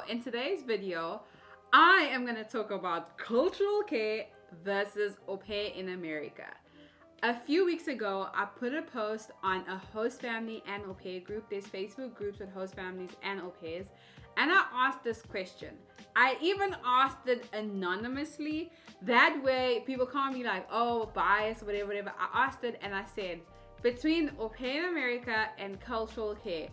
in today's video, I am going to talk about cultural care versus au pair in America. A few weeks ago, I put a post on a host family and au pair group. There's Facebook groups with host families and au pairs. And I asked this question. I even asked it anonymously. That way, people can't be like, oh, bias, whatever. I asked it and I said, between au pair in America and cultural care,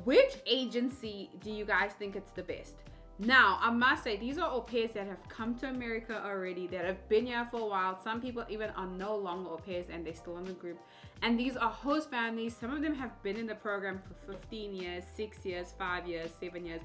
which agency do you guys think it's the best? Now, I must say, these are au pairs that have come to America already, that have been here for a while. Some people even are no longer au pairs and they're still in the group. And these are host families. Some of them have been in the program for 15 years, 6 years, 5 years, 7 years.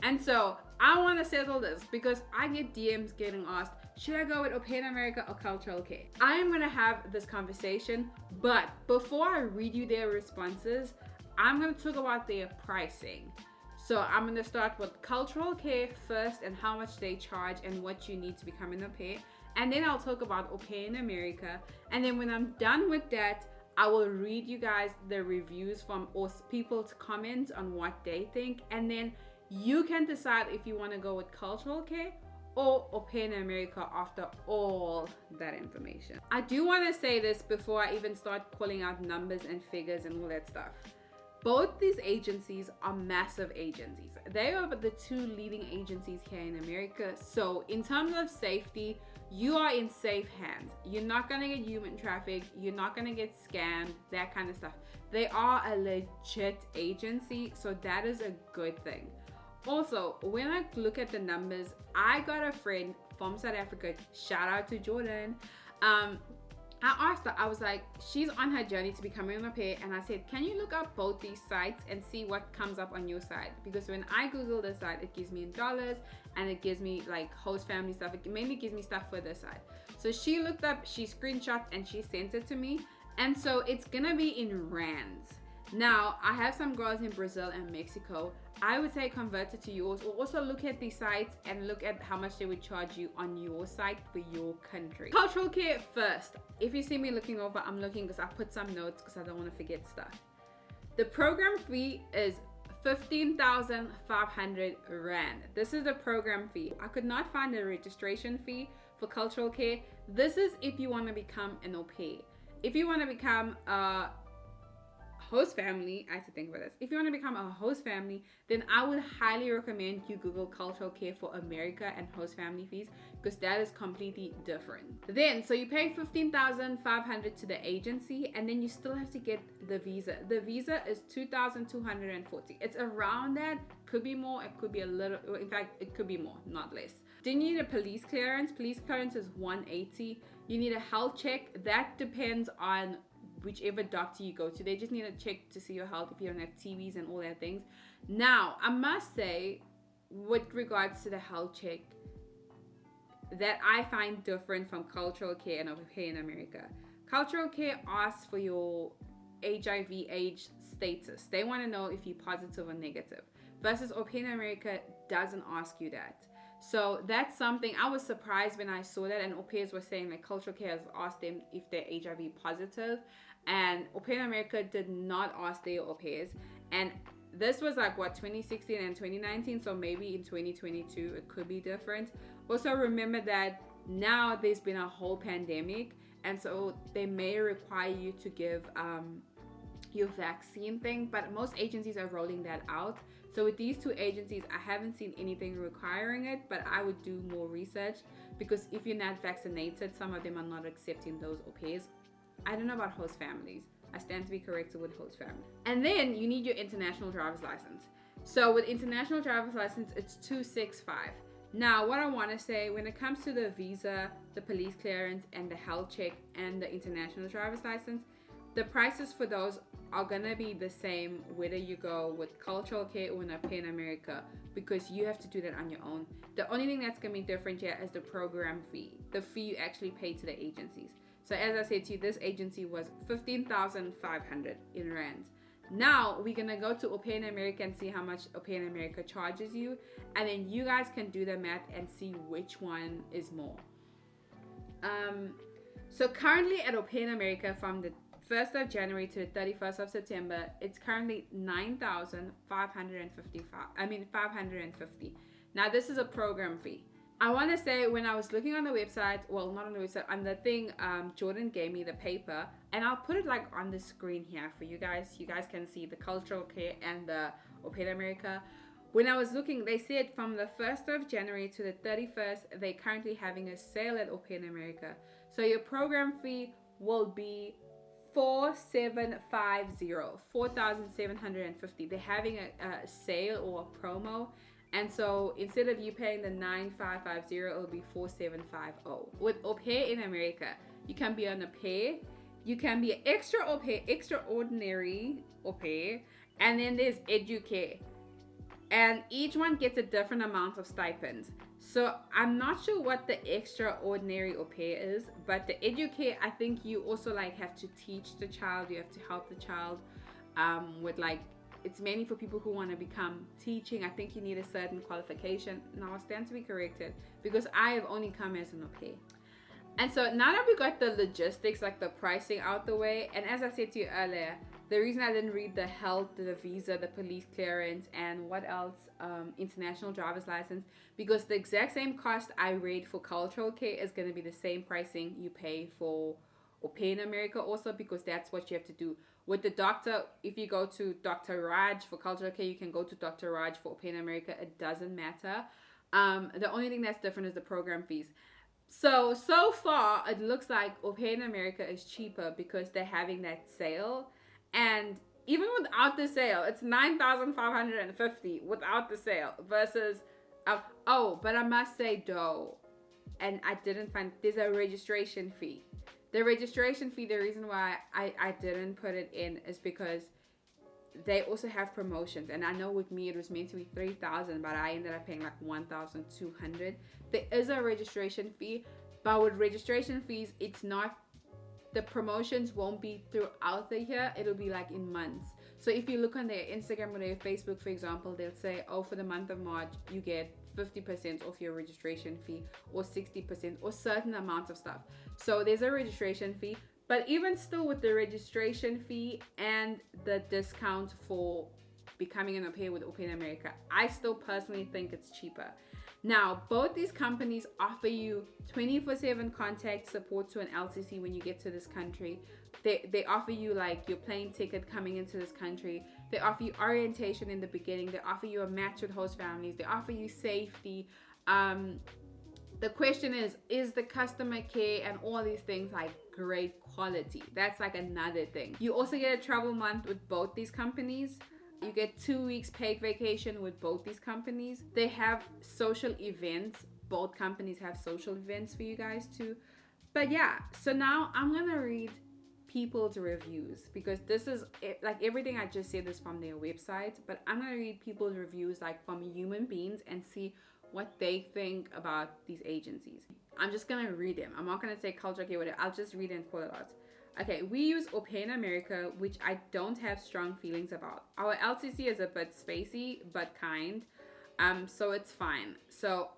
And so I want to settle this because I get DMs getting asked, should I go with au pair in America or cultural care? I am going to have this conversation, but before I read you their responses, I'm going to talk about their pricing. So I'm going to start with cultural care first and how much they charge and what you need to become an au pair. And then I'll talk about au pair in America. And then when I'm done with that, I will read you guys the reviews from people's comments on what they think. And then you can decide if you want to go with cultural care or au pair in America after all that information. I do want to say this before I even start calling out numbers and figures and all that stuff. Both these agencies are massive agencies. They are the two leading agencies here in America. So in terms of safety, you are in safe hands. You're not gonna get human trafficked. You're not gonna get scammed, that kind of stuff. They are a legit agency, so that is a good thing. Also, when I look at the numbers, I got a friend from South Africa, shout out to Jordan. I asked her, I was like, she's on her journey to becoming an au pair, and I said, can you look up both these sites and see what comes up on your side? Because when I Google the site, it gives me in dollars and it gives me like host family stuff. It mainly gives me stuff for this side. So she looked up, she screenshot and she sent it to me. And so it's gonna be in rands. Now, I have some girls in Brazil and Mexico. I would say convert it to yours, or also look at these sites and look at how much they would charge you on your site for your country. Cultural care first. If you see me looking over, I'm looking because I put some notes because I don't want to forget stuff. The program fee is 15,500 Rand. This is the program fee. I could not find a registration fee for cultural care. This is if you want to become an au pair. If you want to become a host family, I have to think about this. If you want to become a host family, then I would highly recommend you Google cultural care for America and host family fees, because that is completely different. Then, so you pay 15,500 to the agency, and then you still have to get the visa. The visa is 2,240. It's around that. Could be more. It could be a little. In fact, it could be more, not less. Then you need a police clearance. Police clearance is 180. You need a health check. That depends on whichever doctor you go to. They just need to check to see your health if you don't have TVs and all that things. Now, I must say, with regards to the health check, that I find different from cultural care and au pair in America. Cultural care asks for your HIV age status. They want to know if you're positive or negative. Versus au pair in America doesn't ask you that. So that's something I was surprised when I saw that, and au pairs were saying like cultural care has asked them if they're HIV positive, and au pair in America did not ask their au pairs. And this was like what, 2016 and 2019, so maybe in 2022 it could be different. Also remember that now there's been a whole pandemic, and so they may require you to give your vaccine thing, but most agencies are rolling that out. So with these two agencies, I haven't seen anything requiring it, but I would do more research, because if you're not vaccinated, some of them are not accepting those au pairs. I don't know about host families. I stand to be corrected with host family. And then you need your international driver's license. So with international driver's license, it's 265. Now, what I want to say, when it comes to the visa, the police clearance, and the health check, and the international driver's license, the prices for those are gonna be the same whether you go with cultural care or an au pair in America, because you have to do that on your own. The only thing that's gonna be different here is the program fee, the fee you actually pay to the agencies. So as I said to you, this agency was 15,500 in rands. Now we're gonna go to au pair in America and see how much au pair in America charges you, and then you guys can do the math and see which one is more. So currently at au pair in America, from the 1st of January to the 31st of September, it's currently 9,550. Now, this is a program fee. I want to say when I was looking on the website, well, not on the website, on the thing, Jordan gave me the paper, and I'll put it like on the screen here for you guys. You guys can see the cultural care and the Aupair America. When I was looking, they said from the 1st of January to the 31st, they're currently having a sale at Aupair America. So your program fee will be $4,750. They're having a sale or a promo. And so instead of you paying the $9,550, it'll be $4,750. With Aupair in America, you can be an Aupair, you can be an extra Aupair, extraordinary Aupair, and then there's Educare. And each one gets a different amount of stipends. So I'm not sure what the extraordinary Aupair is, but the Educare, I think you also like have to teach the child, you have to help the child with like, it's mainly for people who want to become teaching. I think you need a certain qualification. Now I stand to be corrected because I have only come as an Aupair. And so now that we got the logistics, like the pricing out the way, and as I said to you earlier, the reason I didn't read the health, the visa, the police clearance, and what else, international driver's license, because the exact same cost I read for cultural care is going to be the same pricing you pay for Aupair in America also, because that's what you have to do. With the doctor, if you go to Dr. Raj for cultural care, you can go to Dr. Raj for Aupair in America. It doesn't matter. The only thing that's different is the program fees. So far, it looks like Aupair in America is cheaper because they're having that sale. And even without the sale, it's $9,550 without the sale versus, but I must say though, and I didn't find, there's a registration fee. The registration fee, the reason why I didn't put it in is because they also have promotions. And I know with me, it was meant to be $3,000, but I ended up paying like $1,200. There is a registration fee, but with registration fees, it's not, the promotions won't be throughout the year. It'll be like in months. So if you look on their Instagram or their Facebook, for example, they'll say, oh, for the month of March, you get 50% off your registration fee or 60% or certain amounts of stuff. So there's a registration fee, but even still with the registration fee and the discount for becoming an Aupair with Aupair in America, I still personally think it's cheaper. Now, both these companies offer you 24/7 contact support to an LCC when you get to this country. They offer you like your plane ticket coming into this country. They offer you orientation in the beginning. They offer you a match with host families. They offer you safety. The question is the customer care and all these things like great quality? That's like another thing. You also get a travel month with both these companies. You get 2 weeks paid vacation with both these companies. They have social events. Both companies have social events for you guys too. But yeah, so now I'm gonna read people's reviews because this is like everything I just said is from their website, but I'm gonna read people's reviews like from human beings and see what they think about these agencies. I'm just gonna read them. I'm not gonna say culture care, whatever. I'll just read and call it out. Okay, we use Aupair in America, which I don't have strong feelings about. Our LCC is a bit spacey, but kind, so it's fine. So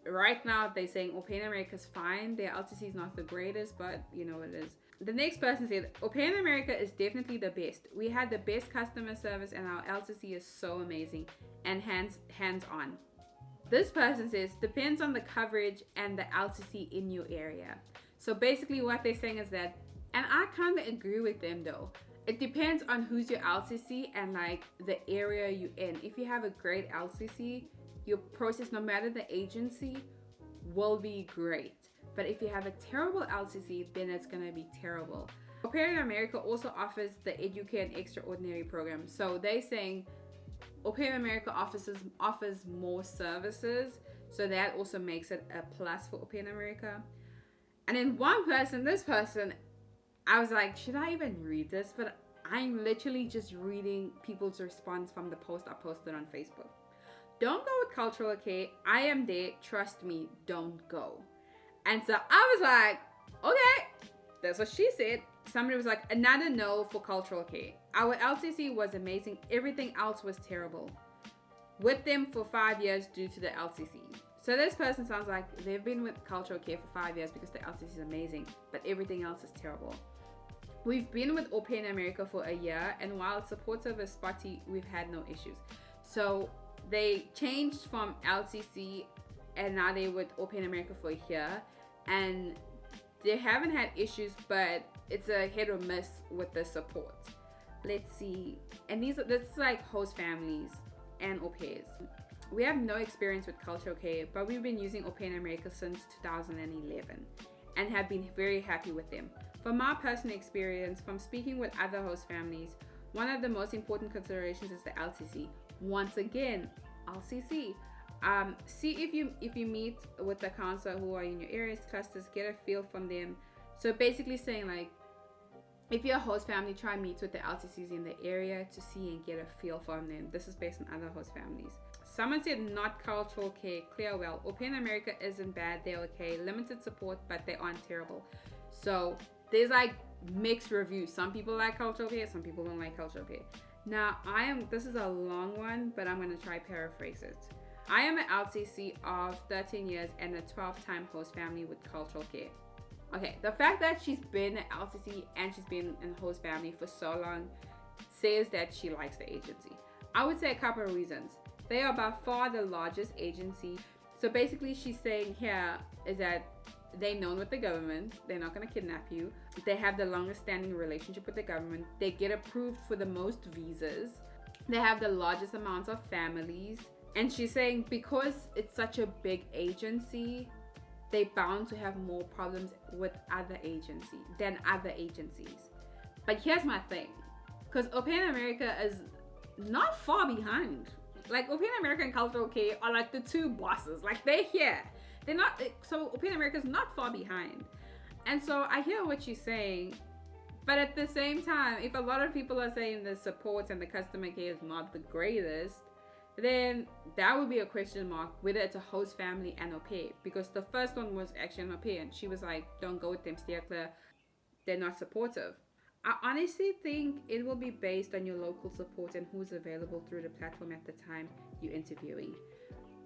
right now they're saying Aupair in America is fine. Their LCC is not the greatest, but you know what it is. The next person said, Aupair in America is definitely the best. We had the best customer service and our LCC is so amazing and hands-on. This person says, depends on the coverage and the LCC in your area. So basically what they're saying is that, and I kind of agree with them though. It depends on who's your LCC and like the area you're in. If you have a great LCC, your process, no matter the agency, will be great. But if you have a terrible LCC, then it's gonna be terrible. Aupair in America also offers the Educare and Extraordinary program. So they're saying Aupair in America offers more services. So that also makes it a plus for Aupair in America. And then this person, I was like, should I even read this? But I'm literally just reading people's response from the post I posted on Facebook. Don't go with cultural care. I am there. Trust me, don't go. And so I was like, okay, that's what she said. Somebody was like, another no for cultural care. Our LCC was amazing. Everything else was terrible. With them for 5 years due to the LCC. So this person sounds like they've been with cultural care for 5 years because the LCC is amazing, but everything else is terrible. We've been with Aupair in America for a year, and while support service spotty, we've had no issues. So they changed from LCC and now they with Aupair in America for a year, and they haven't had issues, but it's a hit or miss with the support. Let's see. And this is like host families and au pairs. We have no experience with cultural care, but we've been using Aupair in America since 2011 and have been very happy with them. From my personal experience, from speaking with other host families, one of the most important considerations is the LCC. Once again, LCC. See if you meet with the counselor who are in your areas, clusters, get a feel from them. So basically saying like, if you're a host family, try and meet with the LCCs in the area to see and get a feel from them. This is based on other host families. Someone said not cultural care, clear well. Aupair in America isn't bad, they're okay. Limited support, but they aren't terrible. So there's like mixed reviews. Some people like cultural care, some people don't like cultural care. Now this is a long one, but I'm gonna try paraphrase it. I am an LCC of 13 years and a 12-time host family with cultural care. Okay, the fact that she's been an LCC and she's been in a host family for so long says that she likes the agency. I would say a couple of reasons. They are by far the largest agency. So basically she's saying here is that they're known with the government. They're not going to kidnap you. They have the longest standing relationship with the government. They get approved for the most visas. They have the largest amounts of families. And she's saying because it's such a big agency, they're bound to have more problems with other agencies than other agencies. But here's my thing. Because Aupair in America is not far behind. Like Aupair in America and cultural care are like the two bosses. Like they're here. They're not, so Aupair in America is not far behind. And so I hear what you're saying, but at the same time, if a lot of people are saying the support and the customer care is not the greatest, then that would be a question mark whether it's a host family and au pair, because the first one was actually an au pair and she was like, don't go with them, steer clear, they're not supportive. I honestly think it will be based on your local support and who's available through the platform at the time you're interviewing.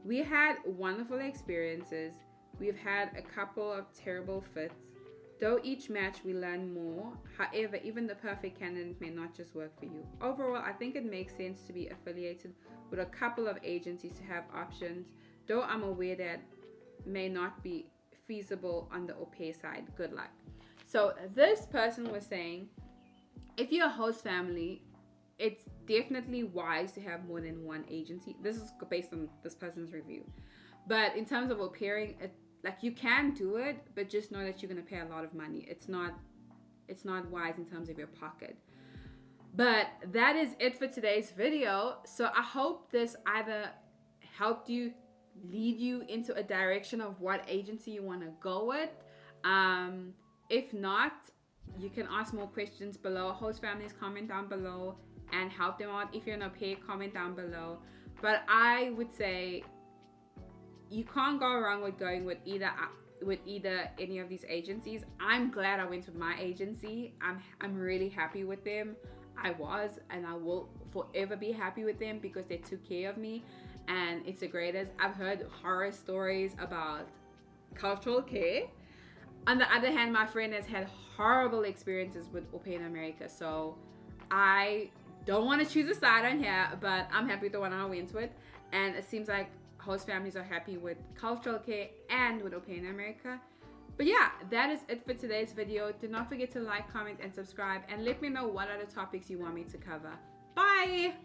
We had wonderful experiences. We've had a couple of terrible fits. Though each match we learn more, however, even the perfect candidate may not just work for you. Overall, I think it makes sense to be affiliated with a couple of agencies to have options, though I'm aware that may not be feasible on the au pair side. Good luck. So this person was saying, if you're a host family, it's definitely wise to have more than one agency. This is based on this person's review. But in terms of au pairing, like you can do it, but just know that you're going to pay a lot of money. It's not wise in terms of your pocket. But that is it for today's video. So I hope this either helped you, lead you into a direction of what agency you want to go with. If not, you can ask more questions below. Host families, comment down below and help them out. If you're an au pair, comment down below. But I would say you can't go wrong with going with either any of these agencies. I'm glad I went with my agency. I'm really happy with them. I was and I will forever be happy with them because they took care of me, and it's the greatest. I've heard horror stories about cultural care. On the other hand, my friend has had horrible experiences with Aupair in America, so I don't want to choose a side on here, but I'm happy with the one I went with, and it seems like host families are happy with cultural care and with Aupair in America. But yeah, that is it for today's video. Do not forget to like, comment, and subscribe, and let me know what other topics you want me to cover. Bye!